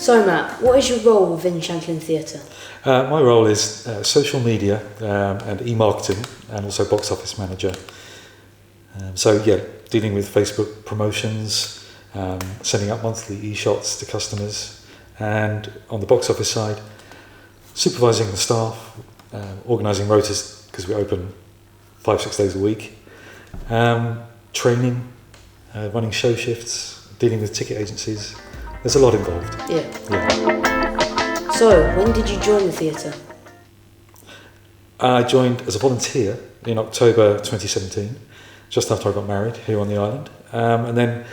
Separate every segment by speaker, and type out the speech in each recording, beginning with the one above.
Speaker 1: So Matt, what is your role within Shanklin Theatre?
Speaker 2: My role is social media and e-marketing, and also box office manager. Dealing with Facebook promotions, sending out monthly e-shots to customers, and on the box office side, supervising the staff, organising rotas because we open 5-6 days a week, training, running show shifts, dealing with ticket agencies. There's a lot involved.
Speaker 1: Yeah. So, when did you join the theatre?
Speaker 2: I joined as a volunteer in October 2017, just after I got married here on the island. And then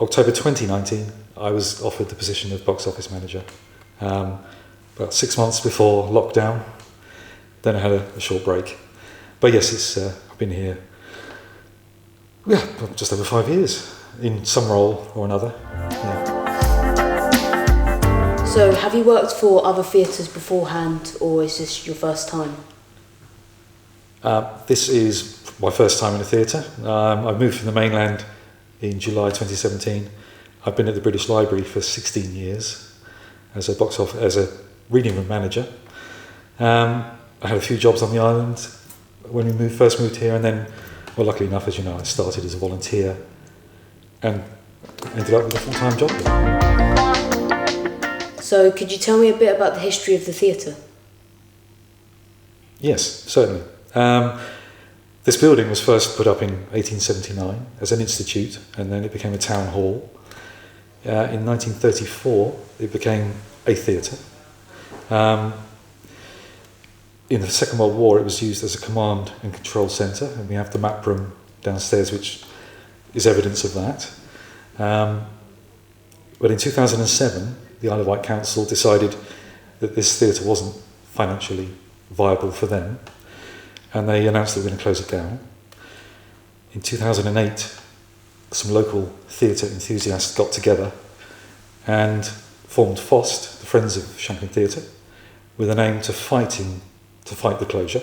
Speaker 2: October 2019, I was offered the position of box office manager. About 6 months before lockdown. Then I had a short break. But yes, I've been here just over 5 years in some role or another. Yeah.
Speaker 1: So, have you worked for other theatres beforehand, or is this your first time?
Speaker 2: This is my first time in a theatre. I moved from the mainland in July 2017. I've been at the British Library for 16 years as a reading room manager. I had a few jobs on the island when we first moved here, and then, well, luckily enough, as you know, I started as a volunteer and ended up with a full-time job here.
Speaker 1: So, could you tell me a bit about the history of the theatre?
Speaker 2: Yes, certainly. This building was first put up in 1879 as an institute, and then it became a town hall. In 1934, it became a theatre. In the Second World War, it was used as a command and control centre, and we have the map room downstairs, which is evidence of that. But in 2007, the Isle of Wight Council decided that this theatre wasn't financially viable for them, and they announced that they were going to close it down. In 2008, some local theatre enthusiasts got together and formed FOST, the Friends of Shanklin Theatre, with an aim to fight the closure.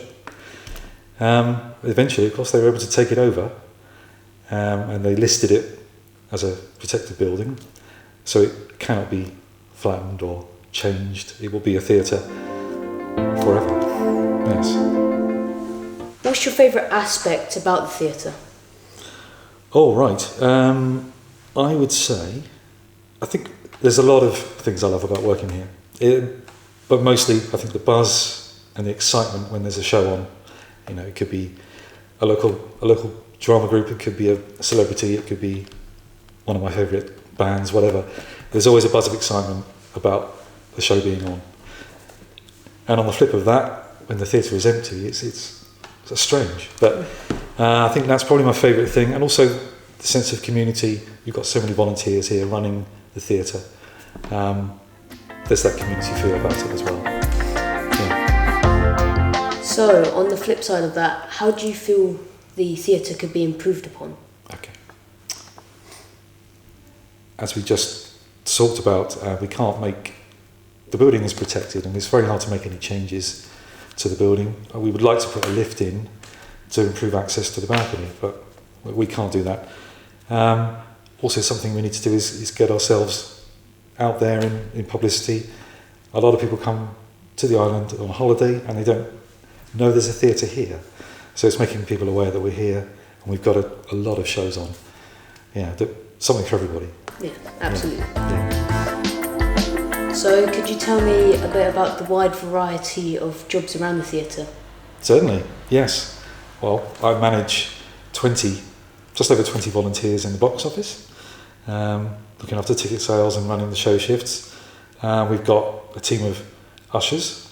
Speaker 2: Eventually, of course, they were able to take it over, and they listed it as a protected building, so it cannot be flattened or changed. It will be a theatre forever. Yes.
Speaker 1: What's your favourite aspect about the theatre?
Speaker 2: Oh, right. I would say, I think there's a lot of things I love about working here. But mostly, I think the buzz and the excitement when there's a show on. You know, it could be a local drama group, it could be a celebrity, it could be one of my favourite bands, whatever. There's always a buzz of excitement about the show being on. And on the flip of that, when the theatre is empty, it's strange. But I think that's probably my favourite thing. And also the sense of community. You've got so many volunteers here running the theatre. There's that community feel about it as well. Yeah.
Speaker 1: So, on the flip side of that, how do you feel the theatre could be improved upon?
Speaker 2: Okay. As we just talked about, we can't make... The building is protected, and it's very hard to make any changes to the building. We would like to put a lift in to improve access to the balcony, but we can't do that. Also, something we need to do is get ourselves out there in publicity. A lot of people come to the island on holiday and they don't know there's a theatre here. So it's making people aware that we're here and we've got a lot of shows on. Yeah, something for everybody.
Speaker 1: Yeah, absolutely.
Speaker 2: Yeah.
Speaker 1: So could you tell me a bit about the wide variety of jobs around the theatre?
Speaker 2: Certainly, yes. Well, I manage just over 20 volunteers in the box office, looking after ticket sales and running the show shifts. We've got a team of ushers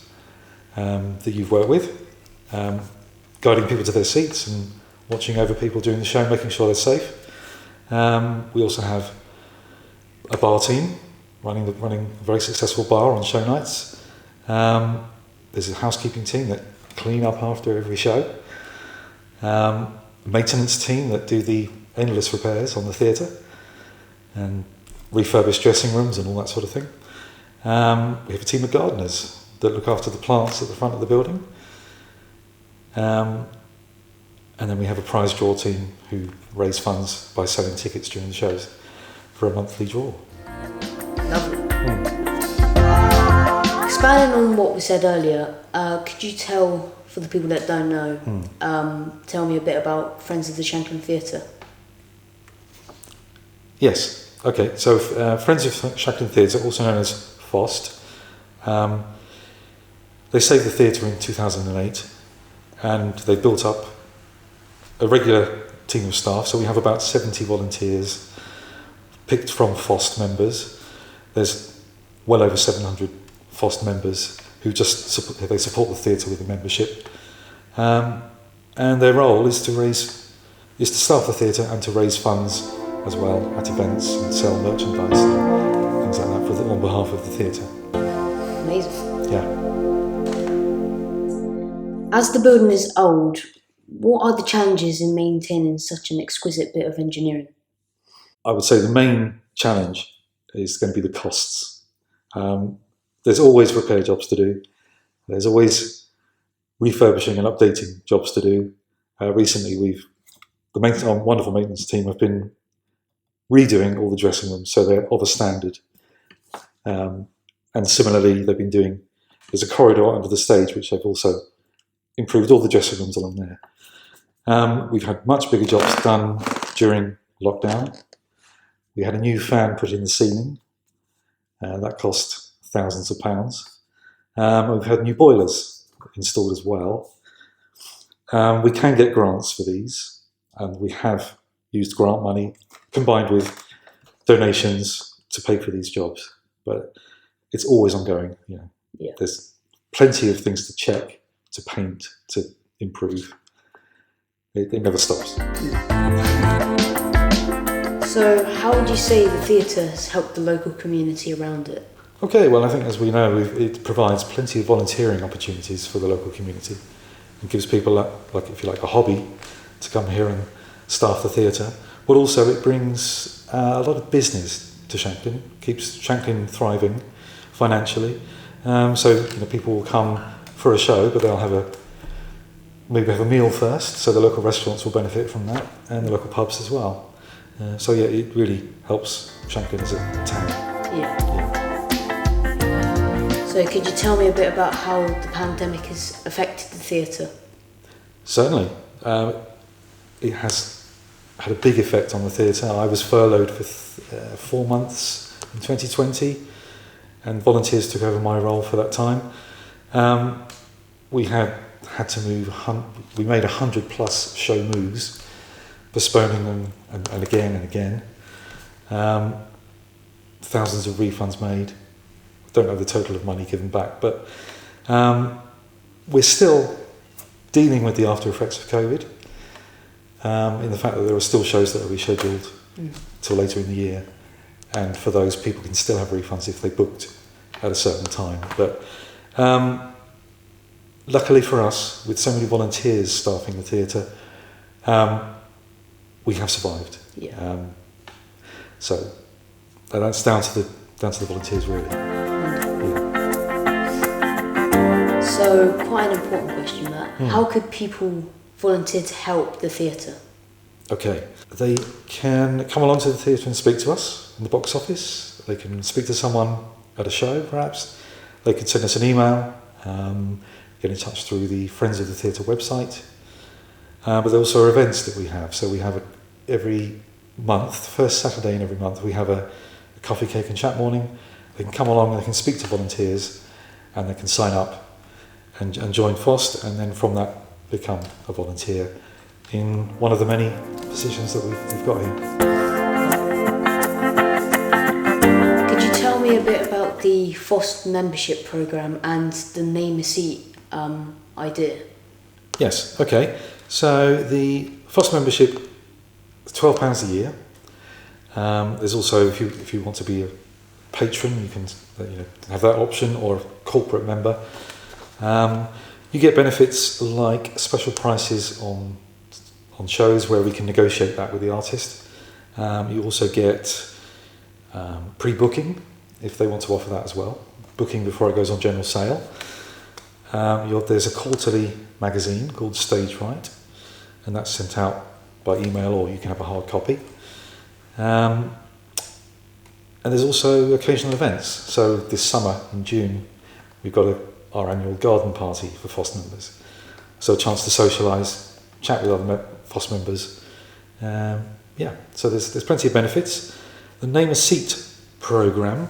Speaker 2: that you've worked with, guiding people to their seats and watching over people during the show, making sure they're safe. We also have a bar team running a very successful bar on show nights. There's a housekeeping team that clean up after every show. Maintenance team that do the endless repairs on the theatre and refurbish dressing rooms and all that sort of thing. We have a team of gardeners that look after the plants at the front of the building. And then we have a prize draw team who raise funds by selling tickets during the shows for a monthly draw.
Speaker 1: Lovely. expanding on what we said earlier, could you tell, for the people that don't know, tell me a bit about Friends of the Shanklin Theatre?
Speaker 2: Yes. Okay. So Friends of Shanklin Theatre, also known as FOST, they saved the theatre in 2008, and they built up a regular team of staff. So we have about 70 volunteers picked from FOST members. There's well over 700 FOST members who just support the theatre with a membership, and their role is to staff the theatre and to raise funds as well at events and sell merchandise and things like that on behalf of the theatre.
Speaker 1: Amazing.
Speaker 2: Yeah.
Speaker 1: As the building is old, what are the challenges in maintaining such an exquisite bit of engineering?
Speaker 2: I would say the main challenge is going to be the costs. There's always repair jobs to do. There's always refurbishing and updating jobs to do. Recently, our wonderful maintenance team have been redoing all the dressing rooms so they're of a standard. And similarly, there's a corridor under the stage which they've also improved all the dressing rooms along there. We've had much bigger jobs done during lockdown. We had a new fan put in the ceiling. That cost thousands of pounds. We've had new boilers installed as well. We can get grants for these, and we have used grant money combined with donations to pay for these jobs. But it's always ongoing.
Speaker 1: Yeah.
Speaker 2: There's plenty of things to check, to paint, to improve. It never stops.
Speaker 1: So how would you say the theatre has helped the local community around it?
Speaker 2: Okay, well, I think as we know, it provides plenty of volunteering opportunities for the local community. It gives people, if you like, a hobby to come here and staff the theatre. But also it brings a lot of business to Shanklin, keeps Shanklin thriving financially. So people will come for a show, but they'll maybe have a meal first, so the local restaurants will benefit from that, and the local pubs as well. So yeah, it really helps Shanklin as a town.
Speaker 1: Yeah. So could you tell me a bit about how the pandemic has affected the theatre?
Speaker 2: Certainly. It has had a big effect on the theatre. I was furloughed for 4 months in 2020, and volunteers took over my role for that time. We had to move, we made 100 plus show moves, postponing them and again and again. Thousands of refunds made. Don't know the total of money given back, but we're still dealing with the after effects of COVID, in the fact that there are still shows that are rescheduled till later in the year, and for those, people can still have refunds if they booked at a certain time. But luckily for us, with so many volunteers staffing the theatre, we have survived.
Speaker 1: Yeah.
Speaker 2: So that's down to the volunteers, really. Yeah.
Speaker 1: So quite an important question, Matt. How could people volunteer to help the theatre?
Speaker 2: Okay, they can come along to the theatre and speak to us in the box office. They can speak to someone at a show, perhaps. They could send us an email, get in touch through the Friends of the Theatre website. But there also are events that we have. So we have every month, first Saturday in every month, we have a coffee, cake and chat morning. They can come along and they can speak to volunteers, and they can sign up and join FOST, and then from that become a volunteer in one of the many positions that we've got here.
Speaker 1: Could you tell me a bit about the FOST membership programme and the name a seat idea?
Speaker 2: Yes, okay. So the FOST membership is £12 a year. There's also, if you want to be a patron, you can have that option, or a corporate member. You get benefits like special prices on shows where we can negotiate that with the artist. You also get pre-booking if they want to offer that as well, booking before it goes on general sale. There's a quarterly magazine called Stage Right, and that's sent out by email, or you can have a hard copy. And there's also occasional events. So this summer in June, we've got our annual garden party for FOST members. So a chance to socialise, chat with other FOST members. So there's plenty of benefits. The Name a Seat programme,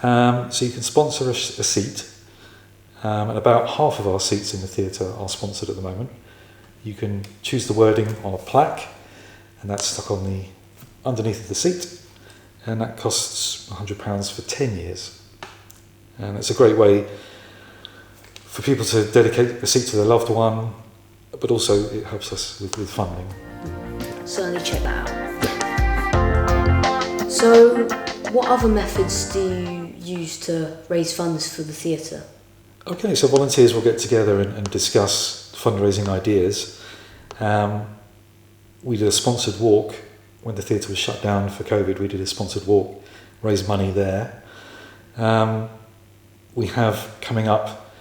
Speaker 2: so you can sponsor a seat, and about half of our seats in the theatre are sponsored at the moment. You can choose the wording on a plaque, and that's stuck on the underneath of the seat, and that costs £100 for 10 years. And it's a great way for people to dedicate a seat to their loved one, but also it helps us with funding.
Speaker 1: Certainly check that out. So, what other methods do you use to raise funds for the theatre?
Speaker 2: Okay, so volunteers will get together and discuss fundraising ideas. We did a sponsored walk when the theatre was shut down for COVID. We did a sponsored walk, raise money there. We have coming up,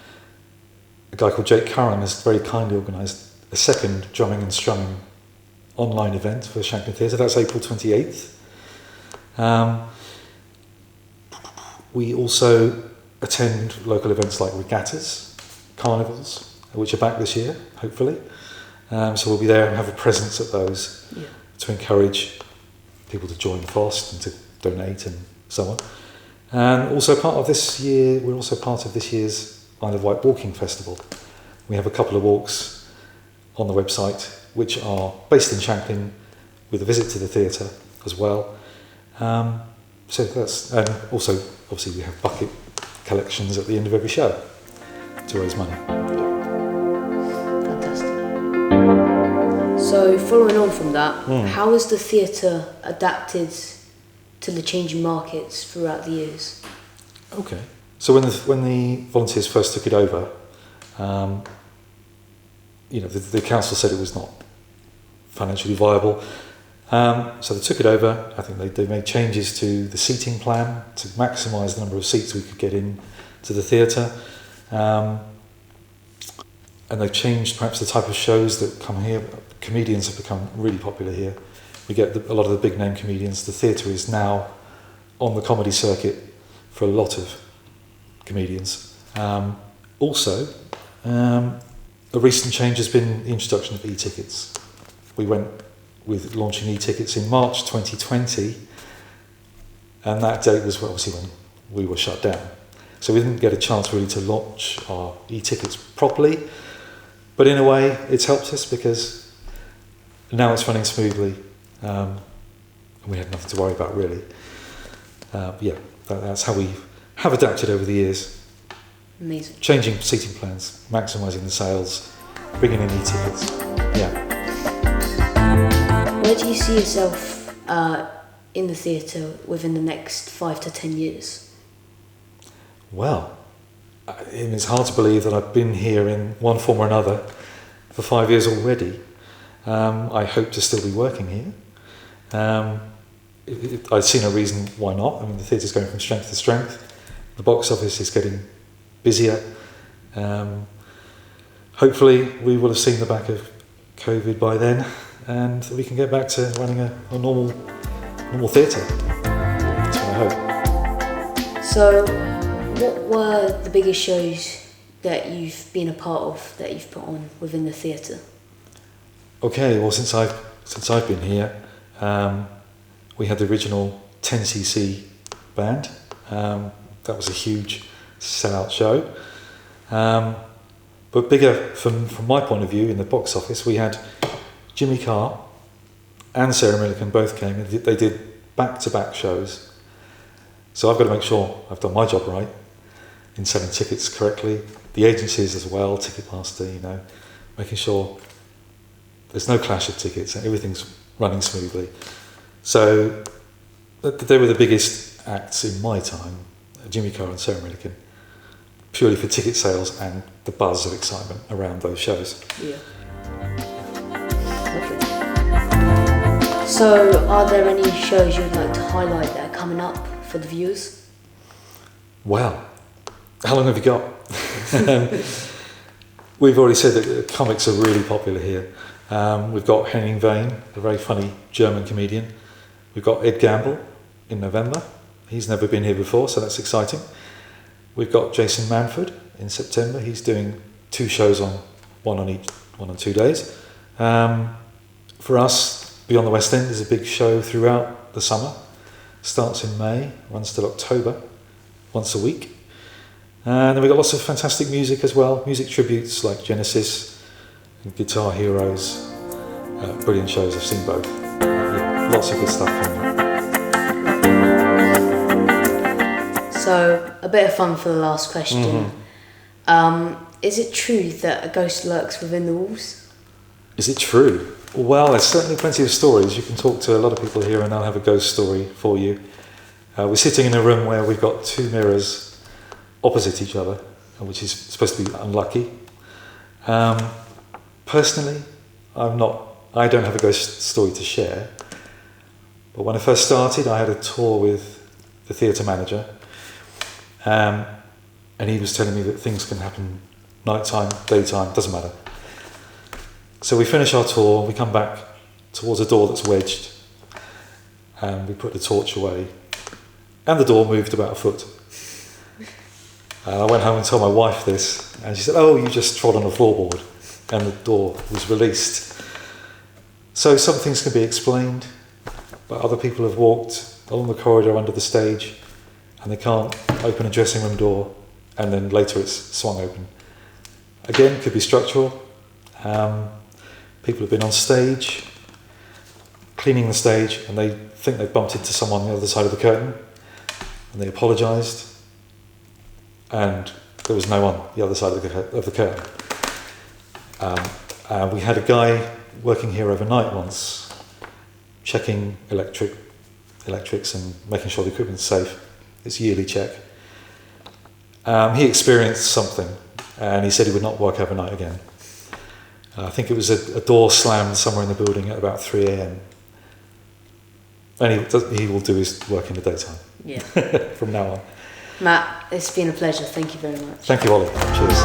Speaker 2: a guy called Jake Curran has very kindly organised a second drumming and strumming online event for Shanklin Theatre. That's April 28th. We also attend local events like regattas, carnivals, which are back this year, hopefully. So we'll be there and have a presence at those to encourage people to join FOST and to donate and so on. And also part of this year, we're also part of this year's Isle of Wight Walking Festival. We have a couple of walks on the website which are based in Shanklin with a visit to the theatre as well. So that's, and also obviously we have bucket collections at the end of every show to raise money.
Speaker 1: Fantastic. So following on from that, how has the theatre adapted to the changing markets throughout the years?
Speaker 2: Okay. So when the volunteers first took it over, the council said it was not financially viable. So they took it over. I think they made changes to the seating plan to maximise the number of seats we could get in to the theatre. And they've changed perhaps the type of shows that come here. Comedians have become really popular here. We get a lot of the big name comedians. The theatre is now on the comedy circuit for a lot of comedians. Also, a recent change has been the introduction of e-tickets. We went with launching e-tickets in March 2020, and that date was obviously when we were shut down. So we didn't get a chance really to launch our e-tickets properly, but in a way it's helped us because now it's running smoothly, and we had nothing to worry about really. That's how we have adapted over the years.
Speaker 1: Amazing.
Speaker 2: Changing seating plans, maximising the sales, bringing in e-tickets.
Speaker 1: Where do you see yourself in the theatre within the next 5 to 10 years?
Speaker 2: Well, it's hard to believe that I've been here in one form or another for 5 years already. I hope to still be working here. I see no reason why not. I mean, the theatre's going from strength to strength. The box office is getting busier. Hopefully we will have seen the back of COVID by then, and we can get back to running a normal theatre. That's what I hope.
Speaker 1: So, what were the biggest shows that you've been a part of, that you've put on within the theatre?
Speaker 2: Okay, well since I've been here, we had the original 10cc band. That was a huge sellout show. But bigger from my point of view in the box office, we had Jimmy Carr and Sarah Millican both came. They did back-to-back shows. So I've got to make sure I've done my job right in selling tickets correctly. The agencies as well, Ticketmaster, making sure there's no clash of tickets and everything's running smoothly. So they were the biggest acts in my time, Jimmy Carr and Sarah Millican, purely for ticket sales and the buzz of excitement around those shows.
Speaker 1: Yeah. Lovely. So, are there any shows you'd like to highlight that are coming up for the viewers?
Speaker 2: Well, how long have you got? We've already said that comics are really popular here. We've got Henning Wehn, a very funny German comedian. We've got Ed Gamble in November. He's never been here before, so that's exciting. We've got Jason Manford in September. He's doing 2 shows one on 2 days. For us, Beyond the West End is a big show throughout the summer. Starts in May, runs till October, once a week. And then we've got lots of fantastic music as well, music tributes like Genesis and Guitar Heroes. Brilliant shows, I've seen both. Lots of good stuff coming up.
Speaker 1: So, a bit of fun for the last question. Is it true that a ghost lurks within the walls?
Speaker 2: Is it true? Well, there's certainly plenty of stories. You can talk to a lot of people here and they'll have a ghost story for you. We're sitting in a room where we've got 2 mirrors opposite each other, which is supposed to be unlucky. Personally, I don't have a ghost story to share. But when I first started, I had a tour with the theatre manager, and he was telling me that things can happen nighttime, daytime, doesn't matter. So we finish our tour, we come back towards a door that's wedged, and we put the torch away, and the door moved about a foot. And I went home and told my wife this, and she said, "Oh, you just trod on a floorboard," and the door was released. So some things can be explained, but other people have walked along the corridor under the stage, and they can't open a dressing room door, and then later it's swung open. Again, could be structural. People have been on stage, cleaning the stage, and they think they've bumped into someone on the other side of the curtain, and they apologised, and there was no one the other side of the curtain. We had a guy working here overnight once, checking electrics and making sure the equipment's safe. It's a yearly check. He experienced something, and he said he would not work overnight again. I think it was a door slammed somewhere in the building at about 3 a.m. And he will do his work in the daytime.
Speaker 1: Yeah.
Speaker 2: From now on.
Speaker 1: Matt, it's been a pleasure. Thank you very much.
Speaker 2: Thank you, Olly. Cheers.